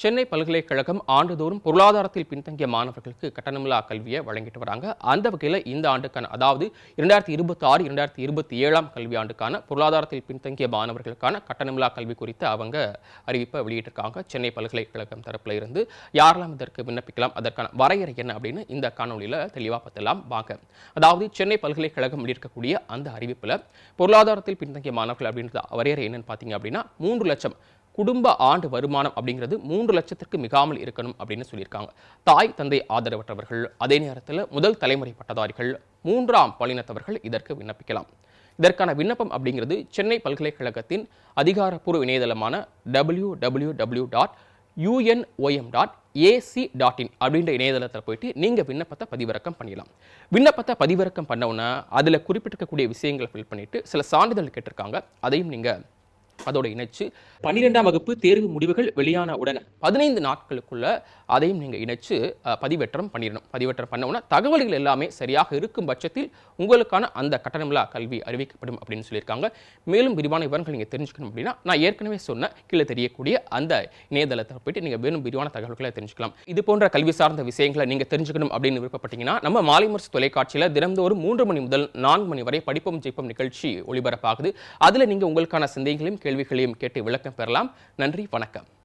சென்னை பல்கலைக்கழகம் ஆண்டுதோறும் பொருளாதாரத்தில் பின்தங்கிய மாணவர்களுக்கு கட்டணமில்லா கல்வியை வழங்கிட்டு வராங்க. அந்த வகையில் இந்த ஆண்டுக்கான, அதாவது 2026-2027 கல்வியாண்டுக்கான பொருளாதாரத்தில் பின்தங்கிய மாணவர்களுக்கான கட்டணமில்லா கல்வி குறித்து அவங்க அறிவிப்பை வெளியிட்டிருக்காங்க. சென்னை பல்கலைக்கழகம் தரப்புல இருந்து யாரெல்லாம் இதற்கு விண்ணப்பிக்கலாம், அதற்கான வரையறை என்ன அப்படின்னு இந்த காணொலியில் தெளிவாக பார்த்தலாம் வாங்க. அதாவது சென்னை பல்கலைக்கழகம் வெளியிடக்கூடிய அந்த அறிவிப்பில் பொருளாதாரத்தில் பின்தங்கிய மாணவர்கள் அப்படின்ற வரையறை என்னன்னு பார்த்தீங்க அப்படின்னா 3 லட்சம் குடும்ப ஆண்டு வருமானம் அப்படிங்கிறது 3 லட்சத்திற்கு மிகாமல் இருக்கணும் அப்படின்னு சொல்லியிருக்காங்க. தாய் தந்தை ஆதரவற்றவர்கள், அதே நேரத்தில் முதல் தலைமுறை பட்டதாரிகள், 3ஆம் பாலினத்தவர்கள் இதற்கு விண்ணப்பிக்கலாம். இதற்கான விண்ணப்பம் அப்படிங்கிறது சென்னை பல்கலைக்கழகத்தின் அதிகாரப்பூர்வ இணையதளமான www.unom.ac.in அப்படின்ற இணையதளத்தில் போயிட்டு நீங்கள் விண்ணப்பத்தை பதிவிறக்கம் பண்ணிடலாம். விண்ணப்பத்தை பதிவிறக்கம் பண்ணவுன்னா அதில் குறிப்பிட்டிருக்கக்கூடிய விஷயங்களை ஃபில் பண்ணிட்டு சில சான்றிதழ் கேட்டிருக்காங்க. அதையும் நீங்கள் அதோட இணைச்சு 12ஆம் வகுப்பு தேர்வு முடிவுகள் வெளியான உடனே 15 நாட்களுக்குள்ள அதையும் நீங்கள் இணைச்சு பதிவேற்றம் பண்ணிடணும். பதிவேற்றம் பண்ணவுன்னா தகவல்கள் எல்லாமே சரியாக இருக்கும் பட்சத்தில் உங்களுக்கான அந்த கட்டணமில்லா கல்வி அறிவிக்கப்படும் அப்படின்னு சொல்லியிருக்காங்க. மேலும் விரிவான விவரங்கள் நீங்கள் தெரிஞ்சுக்கணும் அப்படின்னா நான் ஏற்கனவே சொன்ன கீழே தெரியக்கூடிய அந்த இணையதளத்தை போயிட்டு நீங்கள் வேணும் விரிவான தகவல்களை தெரிஞ்சுக்கலாம். இது போன்ற கல்வி சார்ந்த விஷயங்களை நீங்கள் தெரிஞ்சுக்கணும் அப்படின்னு விருப்பப்பட்டீங்கன்னா நம்ம மாலை முரசு தொலைக்காட்சியில் தினந்தோறும் 3 மணி முதல் 4 மணி வரை படிப்போம் ஜெயிப்போம் நிகழ்ச்சி ஒளிபரப்பாகுது. அதில் நீங்கள் உங்களுக்கான சந்தேகங்களையும் கேள்விகளையும் கேட்டு விளக்கம் பெறலாம். நன்றி, வணக்கம்.